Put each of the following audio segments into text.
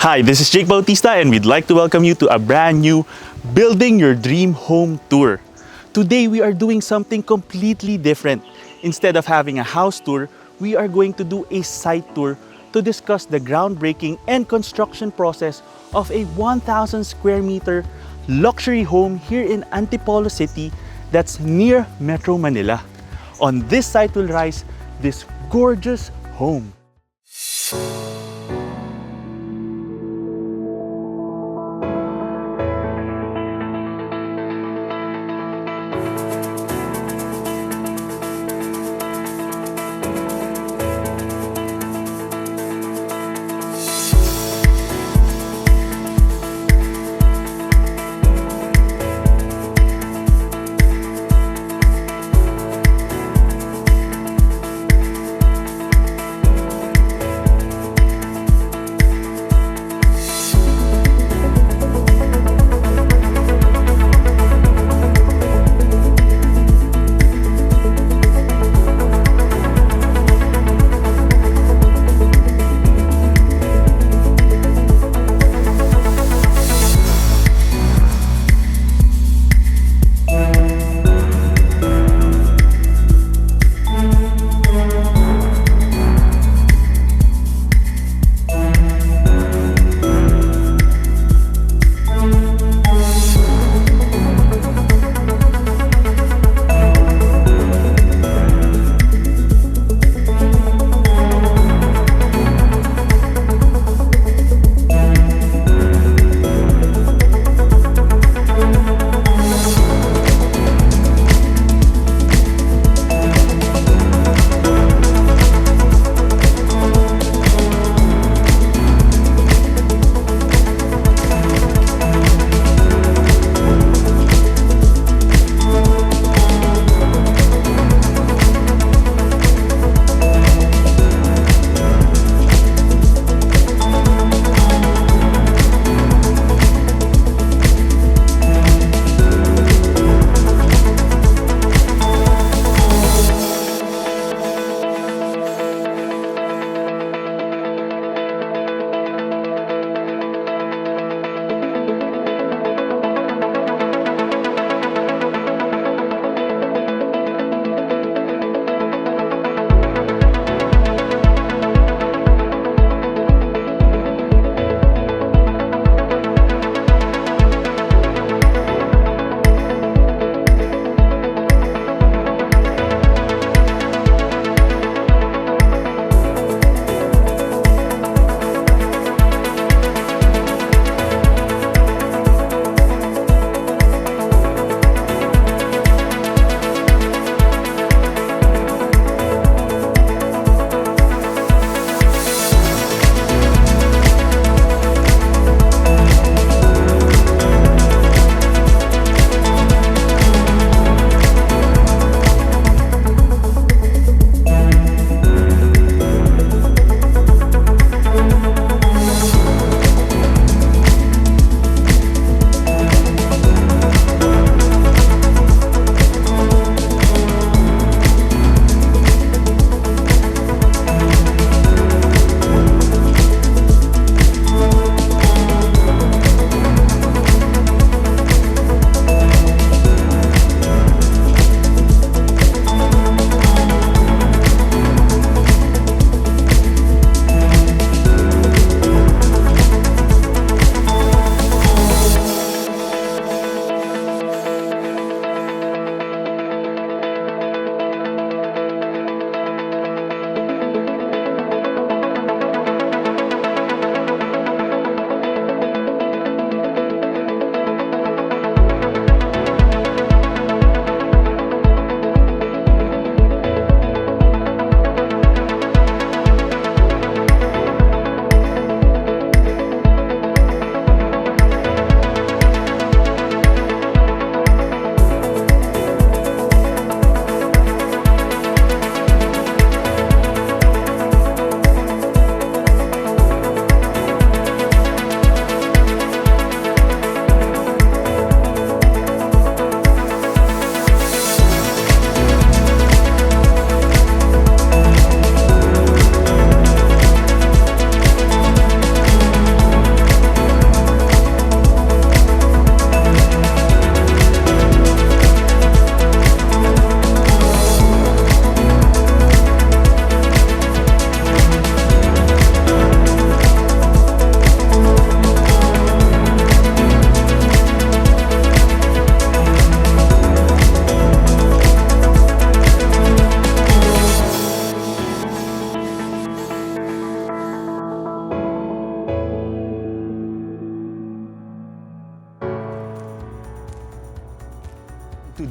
Hi, this is Jake Bautista and we'd like to welcome you to a brand new Building Your Dream Home Tour. Today we are doing something completely different. Instead of having a house tour, we are going to do a site tour to discuss the groundbreaking and construction process of a 1,000 square meter luxury home here in Antipolo City that's near Metro Manila. On this site will rise this gorgeous home.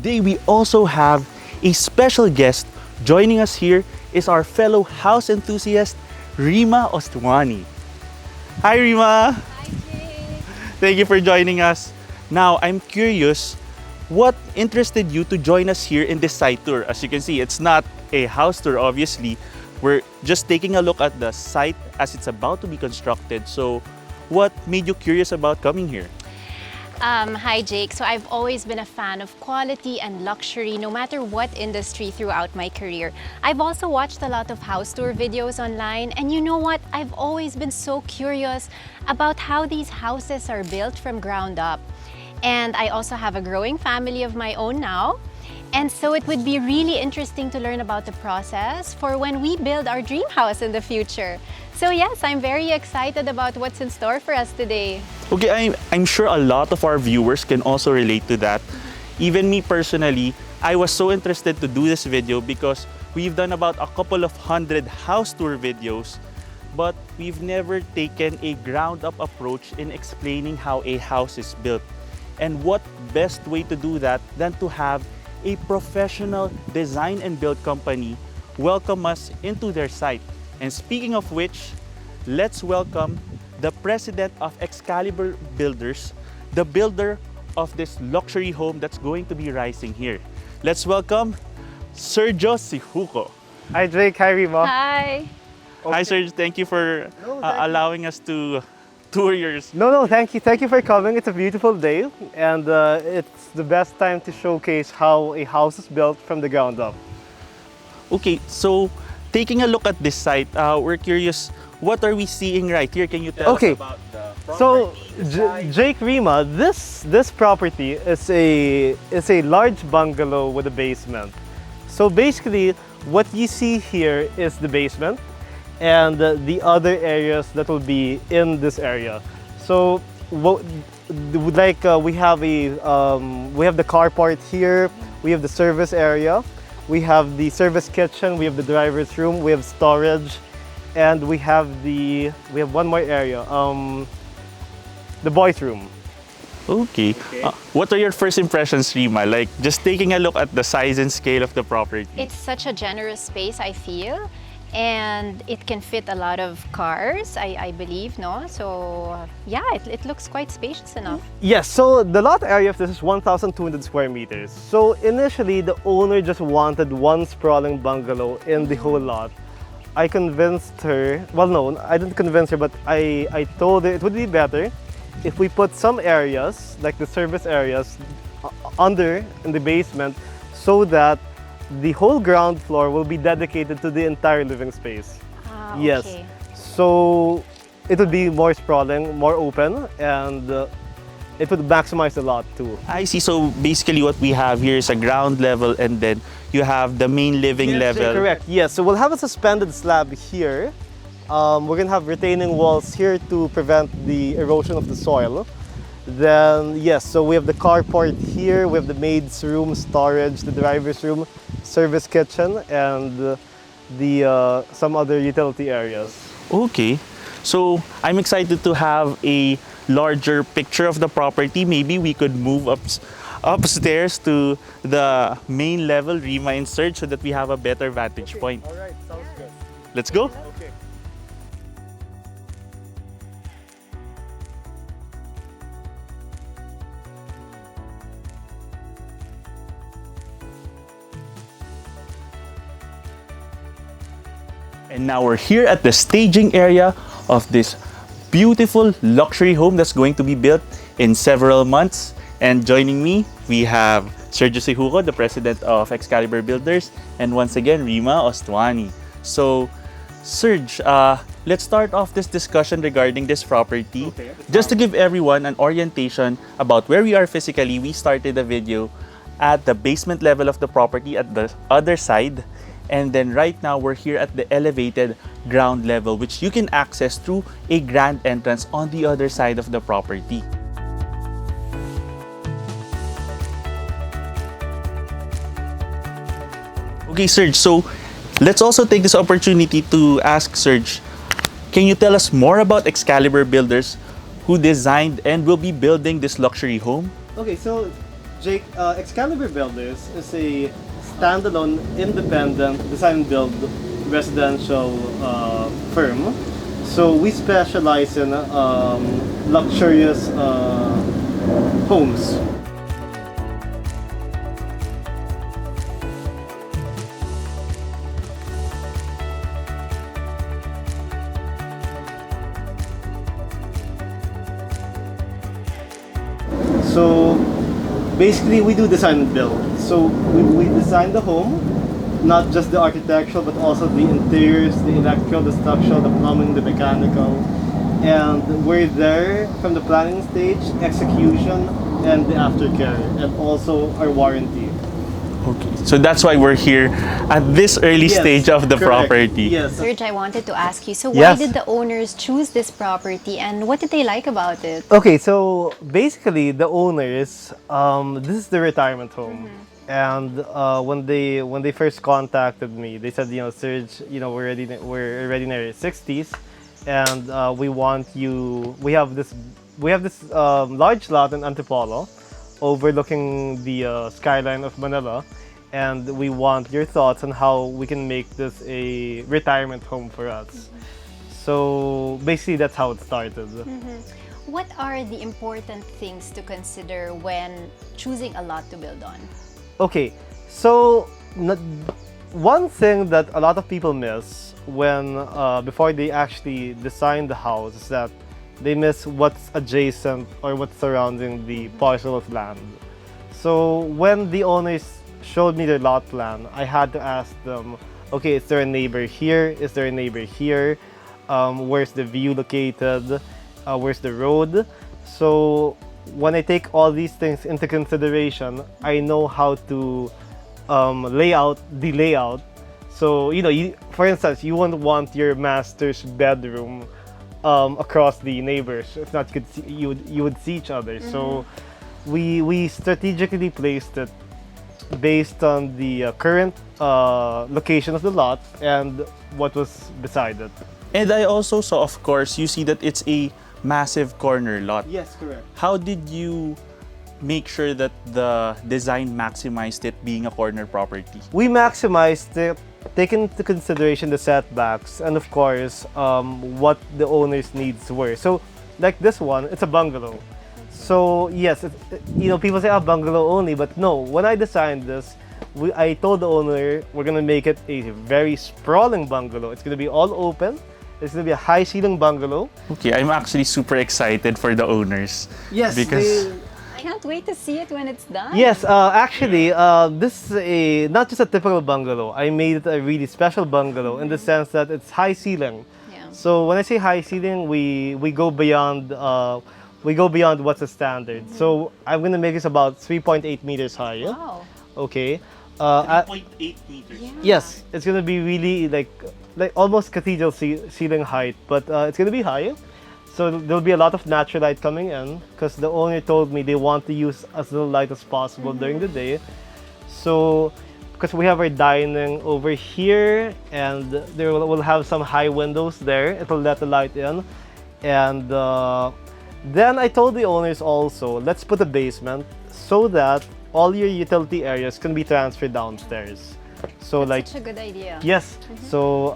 today we also have a special guest. Joining us here is our fellow house enthusiast, Rima Ostwani. Hi Rima! Hi, Jake. Thank you for joining us. Now, I'm curious, what interested you to join us here in this site tour? As you can see, it's not a house tour, obviously. We're just taking a look at the site as it's about to be constructed. So, what made you curious about coming here? Hi, Jake. So I've always been a fan of quality and luxury, no matter what industry throughout my career. I've also watched a lot of house tour videos online, and you know what? I've always been so curious about how these houses are built from ground up. And I also have a growing family of my own now. And so it would be really interesting to learn about the process for when we build our dream house in the future. So yes, I'm very excited about what's in store for us today. Okay, I'm sure a lot of our viewers can also relate to that. Even me personally, I was so interested to do this video because we've done about a couple of hundred house tour videos, but we've never taken a ground up approach in explaining how a house is built. And what best way to do that than to have a professional design and build company welcome us into their site. And speaking of which, let's welcome the president of Excalibur Builders, the builder of this luxury home that's going to be rising here. Let's welcome Sergio Syjuco. Hi Jake, hi Rima. Hi. Hi Sergio, thank you for No, thank you. allowing us to tour yours. No, thank you for coming. It's a beautiful day, and it's the best time to showcase how a house is built from the ground up. Okay, so taking a look at this site, we're curious, what are we seeing right here? Can you tell Okay. us about the So, property, the size? Jake, Rima, this property is a large bungalow with a basement. So basically, what you see here is the basement, and the other areas that will be in this area. So, we have the carport here, we have the service area, we have the service kitchen, we have the driver's room, we have storage, and we have one more area, the boys' room. Okay. What are your first impressions, Rima? Like, just taking a look at the size and scale of the property. It's such a generous space, I feel. And it can fit a lot of cars, I believe, no? So, yeah, it looks quite spacious enough. Yes, so the lot area of this is 1,200 square meters. So initially, the owner just wanted one sprawling bungalow in the whole lot. I convinced her, well, no, I didn't convince her, but I told her it would be better if we put some areas, like the service areas, under in the basement, so that the whole ground floor will be dedicated to the entire living space. Ah, Yes. okay. So it would be more sprawling, more open, and it would maximize the lot too. I see. So basically what we have here is a ground level and then you have the main living level. Correct. Yes. So we'll have a suspended slab here. We're gonna have retaining walls here to prevent the erosion of the soil. Then yes, so we have the carport here, we have the maid's room, storage, the driver's room, service kitchen, and the some other utility areas. Okay. So I'm excited to have a larger picture of the property. Maybe we could move upstairs to the main level, Rima and Serge, so that we have a better vantage point. All right, sounds good. Let's go. Okay. And now we're here at the staging area of this beautiful luxury home that's going to be built in several months. And joining me, we have Sergio Syjuco, the president of Excalibur Builders, and once again, Rima Ostwani. So, Serge, let's start off this discussion regarding this property. Okay. Just to give everyone an orientation about where we are physically, we started the video at the basement level of the property at the other side. And then right now, we're here at the elevated ground level, which you can access through a grand entrance on the other side of the property. Okay, Serge, so let's also take this opportunity to ask Serge, can you tell us more about Excalibur Builders, who designed and will be building this luxury home? Okay, so Jake, Excalibur Builders is a standalone, independent design and build residential firm. So we specialize in luxurious homes. So basically we do design and build. So we design the home, not just the architectural, but also the interiors, the electrical, the structural, the plumbing, the mechanical. And we're there from the planning stage, execution, and the aftercare, and also our warranty. Okay, so that's why we're here at this early Yes, stage of the correct. property. Yes. Serge, I wanted to ask you, so why Yes. did the owners choose this property and what did they like about it? Okay, so basically the owners, this is the retirement home, and when they first contacted me, they said, Serge, we're already in our 60s, and we have this large lot in Antipolo, overlooking the skyline of Manila, and we want your thoughts on how we can make this a retirement home for us. So basically, that's how it started. What are the important things to consider when choosing a lot to build on? Okay, so one thing that a lot of people miss when before they actually design the house is that they miss what's adjacent or what's surrounding the parcel of land. So when the owners showed me their lot plan, I had to ask them, okay, is there a neighbor here? Is there a neighbor here? Where's the view located? Where's the road? So when I take all these things into consideration, I know how to lay out the layout. So, for instance, you wouldn't want your master's bedroom across the neighbors. If not, you would see each other. So we strategically placed it based on the current location of the lot and what was beside it. And I also saw, of course, you see that it's a massive corner lot. Yes, correct. How did you make sure that the design maximized it being a corner property? We maximized it, taking into consideration the setbacks and of course what the owner's needs were. So like this one, it's a bungalow. So yes, people say bungalow only, but no. When I designed this, I told the owner we're gonna make it a very sprawling bungalow. It's gonna be all open. It's gonna be a high ceiling bungalow. Okay, I'm actually super excited for the owners. Yes, because I can't wait to see it when it's done. Yes, actually, this is not just a typical bungalow. I made it a really special bungalow in the sense that it's high ceiling. Yeah. So when I say high ceiling, we go beyond what's a standard. So I'm gonna make this about 3.8 meters high. Wow. Okay. 3.8 meters. Yeah. Yes, it's gonna be really like almost cathedral ceiling height, but it's gonna be high. So there'll be a lot of natural light coming in because the owner told me they want to use as little light as possible during the day. So because we have our dining over here and we'll have some high windows there, it'll let the light in. And then I told the owners also, let's put a basement so that all your utility areas can be transferred downstairs. So Such a good idea. yes. So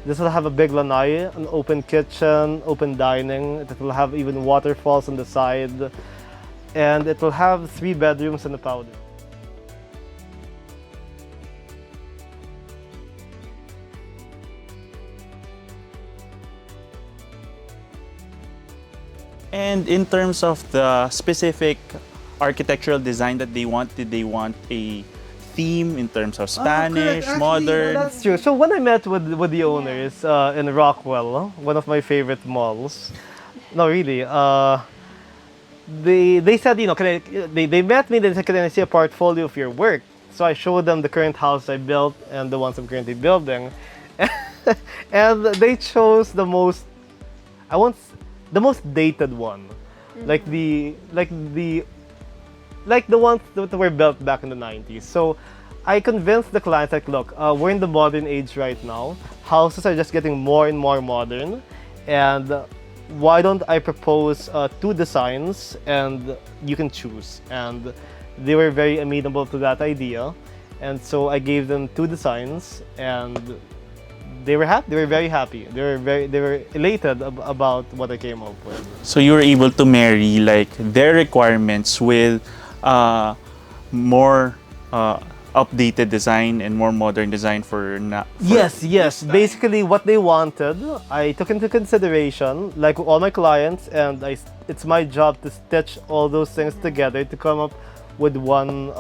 this will have a big lanai, an open kitchen, open dining. It will have even waterfalls on the side, and it will have 3 bedrooms and a powder. And in terms of the specific architectural design that they want, did they want a theme in terms of Spanish, Actually, modern? that's true. So when I met with the owners in Rockwell, one of my favorite malls, no, really, they said, they met me. They said, can I see a portfolio of your work? So I showed them the current house I built and the ones I'm currently building, and they chose the most dated one, like the ones that were built back in the 90s. So I convinced the clients, like, look, we're in the modern age right now. Houses are just getting more and more modern. And why don't I propose two designs and you can choose? And they were very amenable to that idea. And so I gave them two designs and they were happy. They were very happy. They were elated about what I came up with. So you were able to marry like their requirements with more updated design and more modern design for Yes. this time. Basically, what they wanted, I took into consideration, like all my clients, and it's my job to stitch all those things together to come up with one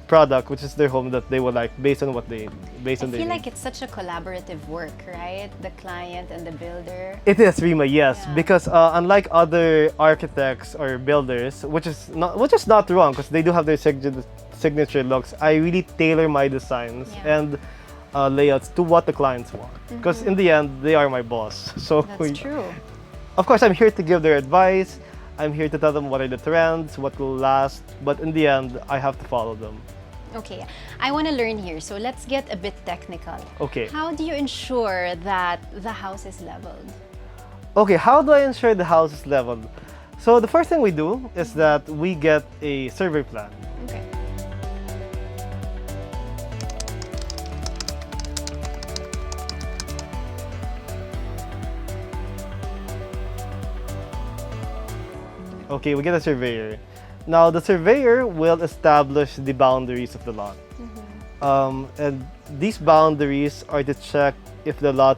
product, which is their home that they would like based on what they I feel like it's such a collaborative work, right? The client and the builder. It is, Rima, yes, Yeah. because unlike other architects or builders, which is not wrong because they do have their signature looks, I really tailor my designs Yeah. and layouts to what the clients want. Because in the end, they are my boss. So That's true. of course, I'm here to give their advice. I'm here to tell them what are the trends, what will last, but in the end, I have to follow them. Okay, I want to learn here, so let's get a bit technical. Okay. How do you ensure that the house is leveled? Okay, how do I ensure the house is leveled? So the first thing we do is that we get a survey plan. Okay. Okay, we get a surveyor. Now the surveyor will establish the boundaries of the lot. And these boundaries are to check if the lot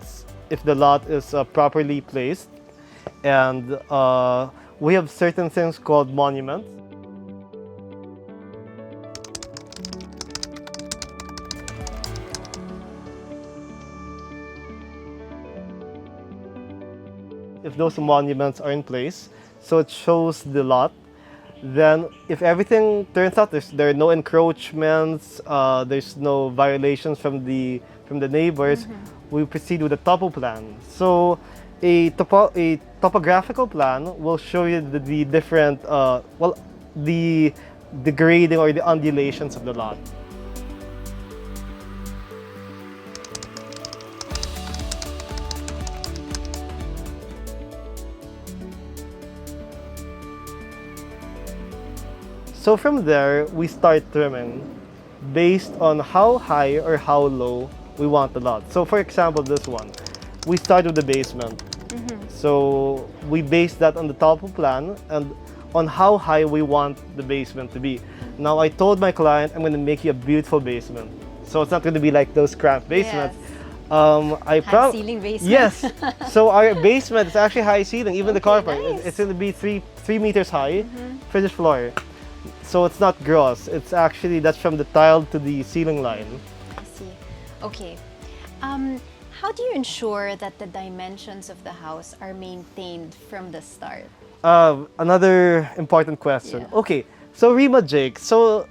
is properly placed, and we have certain things called monuments. If those monuments are in place, so it shows the lot. Then, if everything turns out there are no encroachments, there's no violations from the neighbors, we proceed with the topo plan. So, a topographical plan will show you the different, the grading or the undulations of the lot. So from there, we start trimming based on how high or how low we want the lot. So for example, this one, we start with the basement. So we base that on the topo plan and on how high we want the basement to be. Now I told my client, I'm going to make you a beautiful basement. So it's not going to be like those cramped basements. High ceiling basement. Yes. So our basement is actually high ceiling, even the car park. nice. It's going to be three meters high, finished floor. So it's not gross. It's actually, that's from the tile to the ceiling line. I see. Okay. How do you ensure that the dimensions of the house are maintained from the start? Another important question. Yeah. Okay, so Rima, Jake, so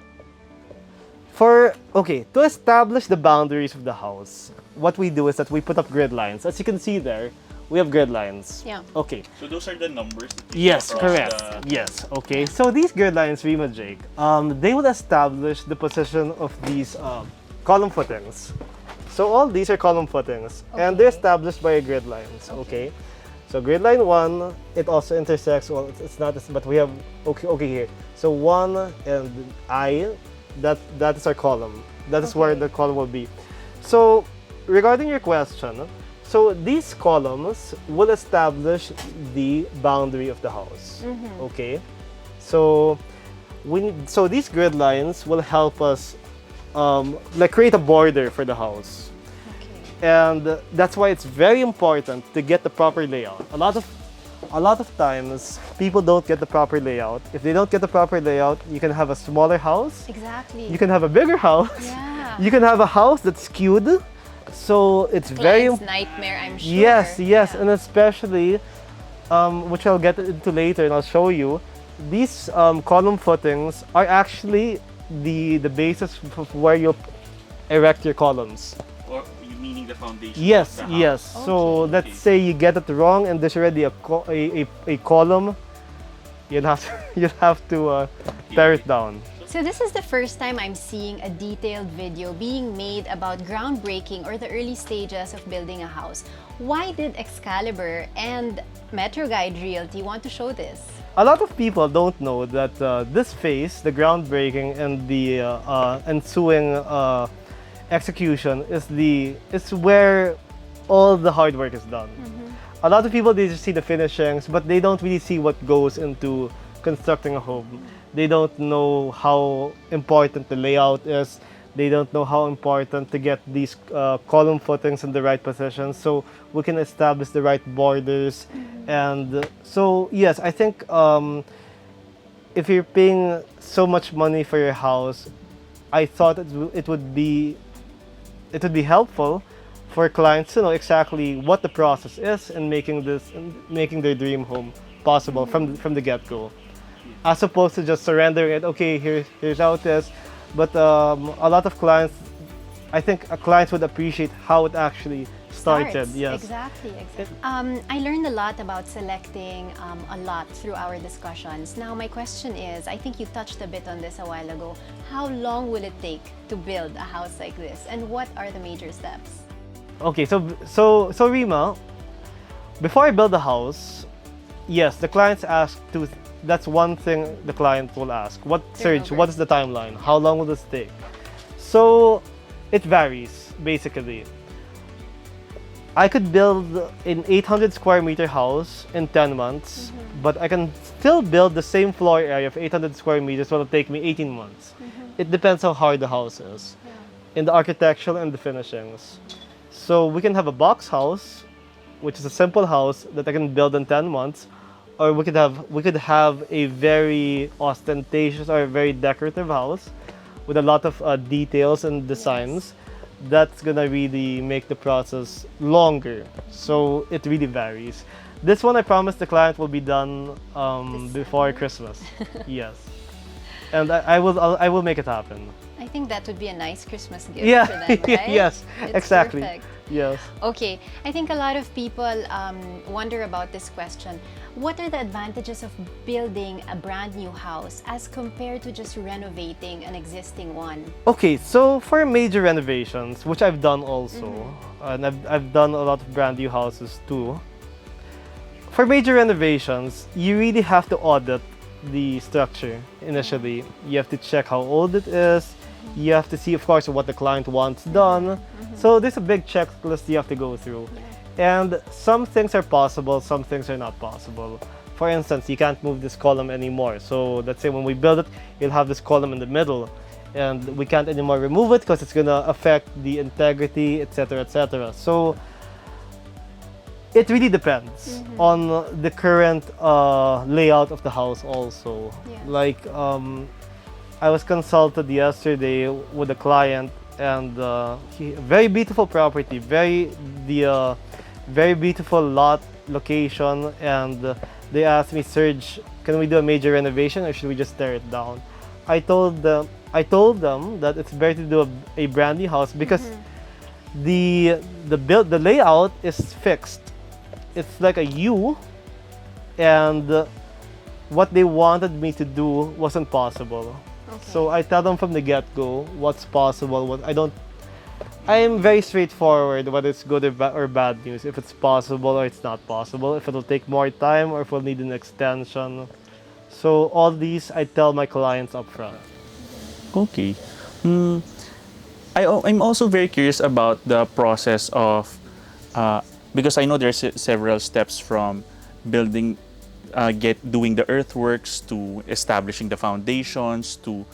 to establish the boundaries of the house, what we do is that we put up grid lines. As you can see there, we have grid lines. Yeah. Okay. So those are the numbers. Yes, correct. Yes. Okay. So these grid lines, Rima, Jake, they will establish the position of these column footings. So all these are column footings, and they're Okay. established by grid lines. Okay. So grid line 1, it also intersects. Well, it's not, but we have okay here. So 1 and I, that is our column. That is where the column will be. So regarding your question, so these columns will establish the boundary of the house. Okay. So these grid lines will help us like create a border for the house. And that's why it's very important to get the proper layout. A lot of times people don't get the proper layout. If they don't get the proper layout, you can have a smaller house. Exactly. You can have a bigger house. Yeah. You can have a house that's skewed. So it's very Client's nightmare, I'm sure. Yes, Yeah. and especially, which I'll get into later and I'll show you, these column footings are actually the basis of where you'll erect your columns. Or you meaning the foundation? Yes, of the house? yes. So let's say you get it wrong and there's already a column, you'll have to tear it down. So So this is the first time I'm seeing a detailed video being made about groundbreaking or the early stages of building a house. Why did Excalibur and MetroGuide Realty want to show this? A lot of people don't know that this phase, the groundbreaking and the ensuing execution, is where all the hard work is done. A lot of people, they just see the finishings, but they don't really see what goes into constructing a home. They don't know how important the layout is. They don't know how important to get these column footings in the right position so we can establish the right borders. And so, yes, I think if you're paying so much money for your house, I thought it would be helpful for clients to know exactly what the process is in making their dream home possible from the get-go, as opposed to just surrendering it. Okay, here's how it is. But a lot of clients, I think clients would appreciate how it actually started. Yes. Exactly. I learned a lot about selecting a lot through our discussions. Now my question is, I think you touched a bit on this a while ago. How long will it take to build a house like this, and what are the major steps? Okay, so Rima, before I build a house, yes, the clients ask to. That's one thing the client will ask. Serge, what is the timeline? How long will this take? So it varies, basically. I could build an 800 square meter house in 10 months, but I can still build the same floor area of 800 square meters, will take me 18 months. It depends how hard the house is, in the architectural and the finishings. So we can have a box house, which is a simple house that I can build in 10 months, or we could have a very ostentatious or very decorative house with a lot of details and designs. That's gonna really make the process longer. So it really varies. This one, I promise the client, will be done before Christmas. Yes, and I will make it happen. I think that would be a nice Christmas gift Yeah. for them, right? Yes, It's exactly. Perfect. Yes. Okay, I think a lot of people wonder about this question. What are the advantages of building a brand new house as compared to just renovating an existing one? Okay, so for major renovations, which I've done also, and I've done a lot of brand new houses too. For major renovations, you really have to audit the structure initially. You have to check how old it is. You have to see, of course, what the client wants done. So there's a big checklist you have to go through. And some things are possible, some things are not possible. For instance, you can't move this column anymore. So let's say when we build it, you'll have this column in the middle, and we can't anymore remove it because it's gonna affect the integrity, etc., etc. So it really depends on the current layout of the house also. Like I was consulted yesterday with a client, and very beautiful property, very beautiful lot location, and they asked me, Serge, can we do a major renovation or should we just tear it down? I told them that it's better to do a brand new house because the layout is fixed. It's like a U, and what they wanted me to do wasn't possible. So I tell them from the get-go what's possible, what I don't. I am very straightforward, whether it's good or bad news, if it's possible or it's not possible, if it'll take more time or if we'll need an extension. So all these I tell my clients up front. Okay. I'm also very curious about the process of, because I know there's several steps from building, doing the earthworks to establishing the foundations to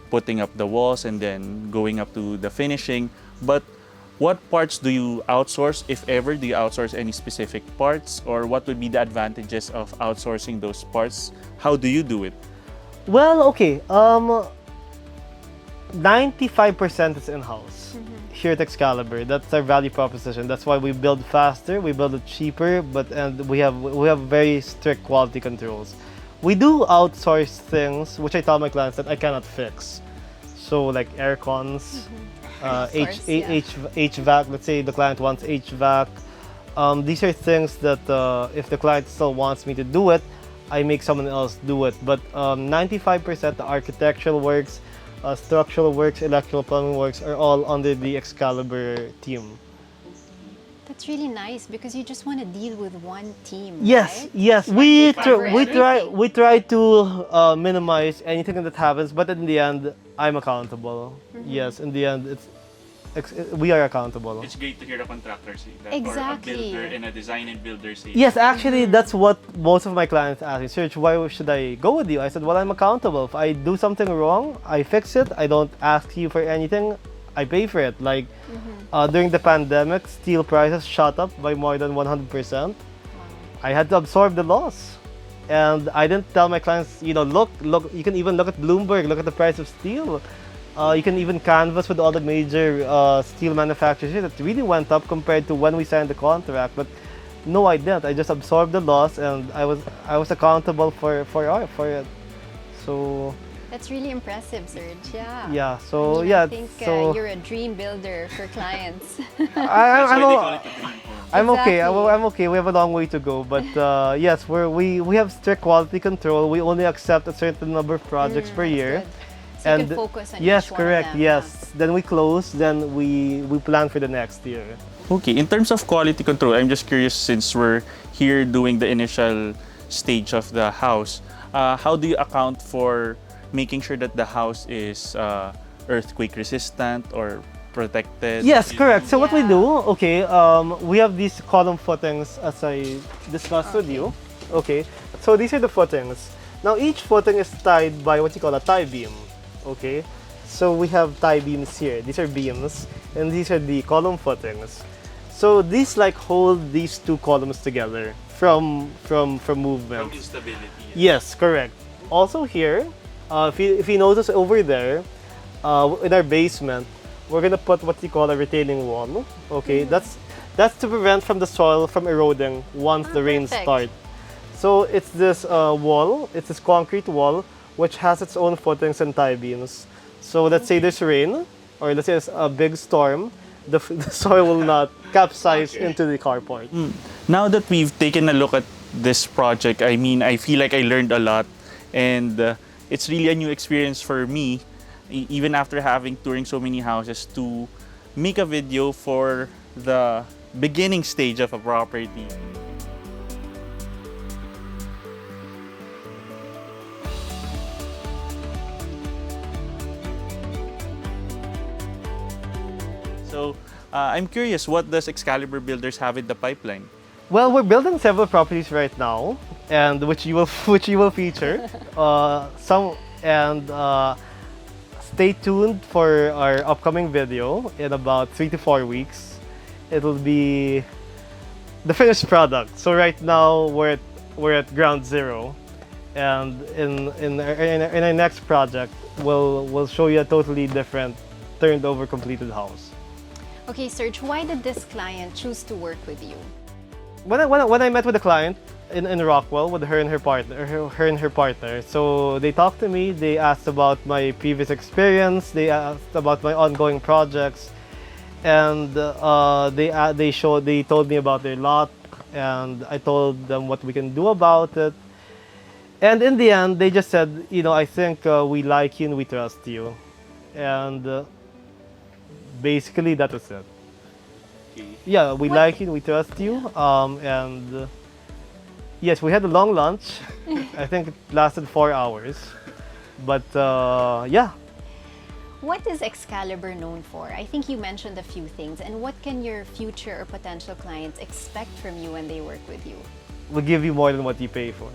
putting up the walls and then going up to the finishing. But what parts do you outsource, if ever? Do you outsource any specific parts, or what would be the advantages of outsourcing those parts? How do you do it? Well, okay. 95% is in-house here at Excalibur. That's our value proposition. That's why we build faster, we build it cheaper, and we have very strict quality controls. We do outsource things which I tell my clients that I cannot fix. So like air cons, HVAC. Let's say the client wants HVAC. These are things that if the client still wants me to do it, I make someone else do it. But 95% the architectural works, structural works, electrical plumbing works are all under the Excalibur team. That's really nice because you just want to deal with one team, Yes, right? yes. cover everything. We try to minimize anything that happens, but in the end, I'm accountable. Yes, in the end, we are accountable. It's great to hear a contractor say that, Exactly. or a builder and a design and builder say Yes, actually, that's what most of my clients ask me. Serge, why should I go with you? I said, well, I'm accountable. If I do something wrong, I fix it. I don't ask you for anything. I pay for it. Like during the pandemic, steel prices shot up by more than 100%. I had to absorb the loss. And I didn't tell my clients, look, you can even look at Bloomberg, look at the price of steel. You can even canvas with all the major steel manufacturers here. It really went up compared to when we signed the contract. But no, I didn't. I just absorbed the loss, and I was accountable for it. So That's really impressive, Serge. Yeah. yeah. I So mean, yeah. I think so you're a dream builder for clients. I, That's I'm, why they o- call it the dream home. I'm okay. Exactly. I'm okay. We have a long way to go, but yes, we have strict quality control. We only accept a certain number of projects per That's year. good. So you can focus on yes, each one correct. of them. Yes. Then we close. Then we plan for the next year. Okay, in terms of quality control, I'm just curious since we're here doing the initial stage of the house, how do you account for making sure that the house is earthquake resistant or protected? Yes, correct. So what we Yeah. do, okay, we have these column footings as I discussed with you. Okay, so these are the footings. Now each footing is tied by what you call a tie beam. Okay, so we have tie beams here. These are beams, and these are the column footings. So these like hold these two columns together from movement. From instability. Yes, correct. Also here, if you notice over there, in our basement, we're gonna put what you call a retaining wall. Okay, that's to prevent from the soil from eroding once the rains perfect. start. So it's this wall, it's this concrete wall, which has its own footings and tie beams. So let's say there's rain, or let's say there's a big storm, the soil will not capsize into the carport. Now that we've taken a look at this project, I mean, I feel like I learned a lot, and it's really a new experience for me, even after having touring so many houses, to make a video for the beginning stage of a property. So, I'm curious, what does Excalibur Builders have in the pipeline? Well, we're building several properties right 'll which you will feature. Stay tuned for our upcoming video in about 3 to 4 weeks. It'll be the finished product. So right now we're at ground zero, and in our next project we'll show you a totally different turned over completed house. Okay, Serge, why did this client choose to work with you? When I met with the client in Rockwell with her and her partner, so they talked to me. They asked about my previous experience. They asked about my ongoing projects, and they told me about their lot, and I told them what we can do about it. And in the end, they just said, I think we like you and we trust you, and basically that was it. Yeah, we like you, we trust you, and yes, we had a long lunch. I think it lasted 4 hours, but yeah. What is Excalibur known for? I think you mentioned a few things. And what can your future or potential clients expect from you when they work with you? We give you more than what you pay for.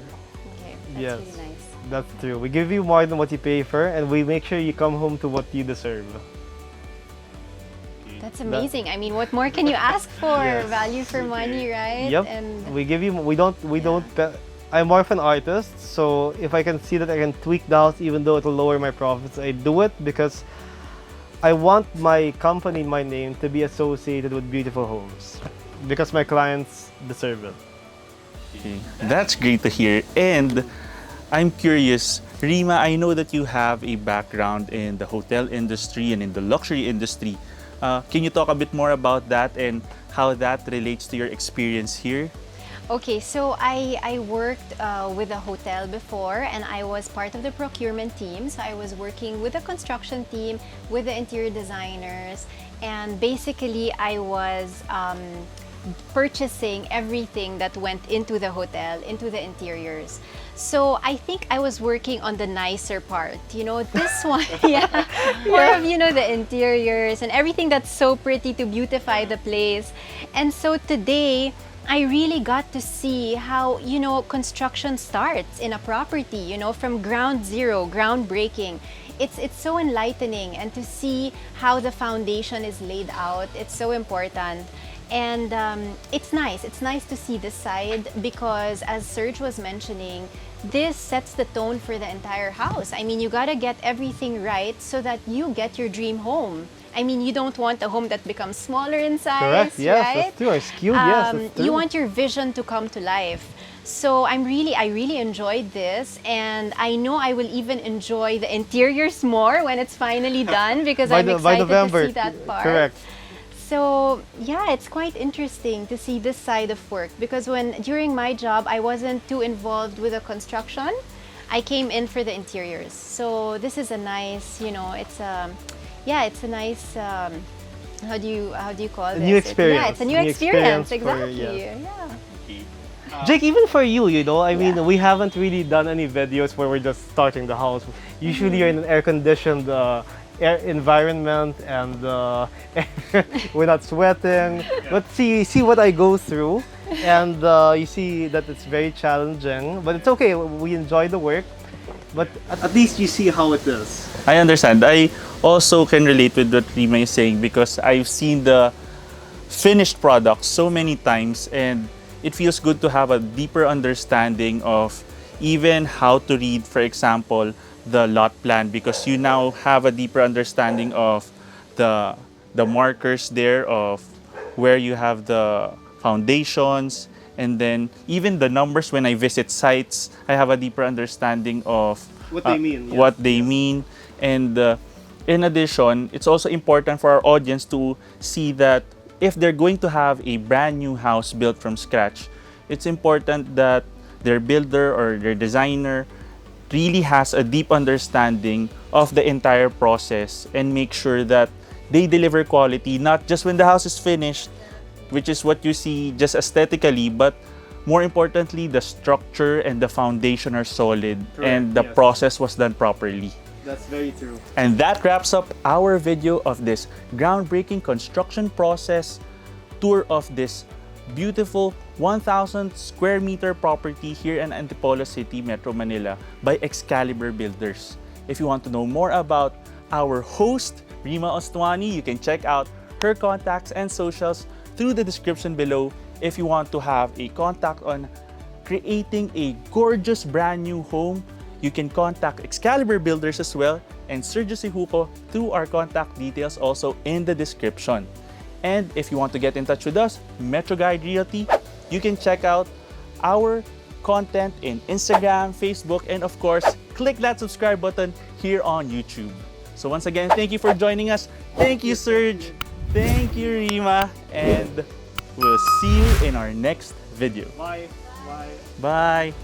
Okay, that's Yes, really nice. that's true. We give you more than what you pay for, and we make sure you come home to what you deserve. That's amazing. I mean, what more can you ask for? Yes. Value for money, right? Yep. And We give you. We don't. I'm more of an artist, so if I can see that I can tweak the house, even though it'll lower my profits, I do it because I want my company, my name, to be associated with beautiful homes, because my clients deserve it. Okay. That's great to hear. And I'm curious, Rima, I know that you have a background in the hotel industry and in the luxury industry. Can you talk a bit more about that and how that relates to your experience here? Okay, so I worked with a hotel before, and I was part of the procurement team. So I was working with the construction team, with the interior designers, and basically I was purchasing everything that went into the hotel, into the interiors. So I think I was working on the nicer part, you know, this one, yeah, more of, you know, the interiors and everything that's so pretty to beautify the place. And so today, I really got to see how, you know, construction starts in a property, you know, from ground zero, groundbreaking. It's so enlightening, and to see how the foundation is laid out, it's so important. And it's nice to see this side, because as Serge was mentioning, this sets the tone for the entire house. I mean, you gotta get everything right so that you get your dream home. I mean, you don't want a home that becomes smaller in size, Correct, yes, right? that's true. Or skewed, yes, that's true. You want your vision to come to life. So I really enjoyed this, and I know I will even enjoy the interiors more when it's finally done, because I'm excited to see that part. Correct. So yeah, it's quite interesting to see this side of work, because during my job, I wasn't too involved with the construction. I came in for the interiors. So this is a nice, you know, it's a nice, how do you call this? New experience. Yeah, it's a new experience, exactly. Yeah. Yeah. Jake, even for you, you know, I mean, we haven't really done any videos where we're just starting the house. Usually you're in an air-conditioned air environment, and we're not sweating. But see what I go through, and you see that it's very challenging. But it's okay, we enjoy the work. But at least you see how it is. I understand. I also can relate with what Rima is saying, because I've seen the finished product so many times, and it feels good to have a deeper understanding of even how to read, for example, the lot plan, because you now have a deeper understanding of the markers there of where you have the foundations, and then even the numbers. When I visit sites, I have a deeper understanding of What they mean. Yes. what they mean. And in addition, it's also important for our audience to see that if they're going to have a brand new house built from scratch, it's important that their builder or their designer really has a deep understanding of the entire process, and make sure that they deliver quality, not just when the house is finished, which is what you see just aesthetically, but more importantly, the structure and the foundation are solid. Correct, and the yes. process was done properly. That's very true. And that wraps up our video of this groundbreaking construction process tour of this beautiful 1,000 square meter property here in Antipolo City, Metro Manila by Excalibur Builders. If you want to know more about our host, Rima Ostwani, you can check out her contacts and socials through the description below. If you want to have a contact on creating a gorgeous brand new home, you can contact Excalibur Builders as well, and Sergio Syjuco through our contact details also in the description. And if you want to get in touch with us, MetroGuide Realty, you can check out our content in Instagram, Facebook, and of course, click that subscribe button here on YouTube. So once again, thank you for joining us. Thank you, Serge. Thank you, Rima. And we'll see you in our next video. Bye. Bye. Bye.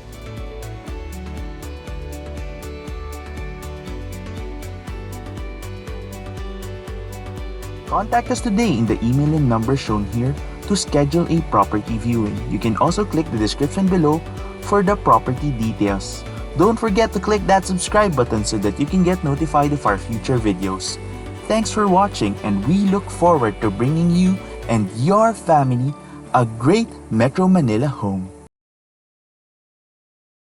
Contact us today in the email and number shown here to schedule a property viewing. You can also click the description below for the property details. Don't forget to click that subscribe button so that you can get notified of our future videos. Thanks for watching, and we look forward to bringing you and your family a great Metro Manila home.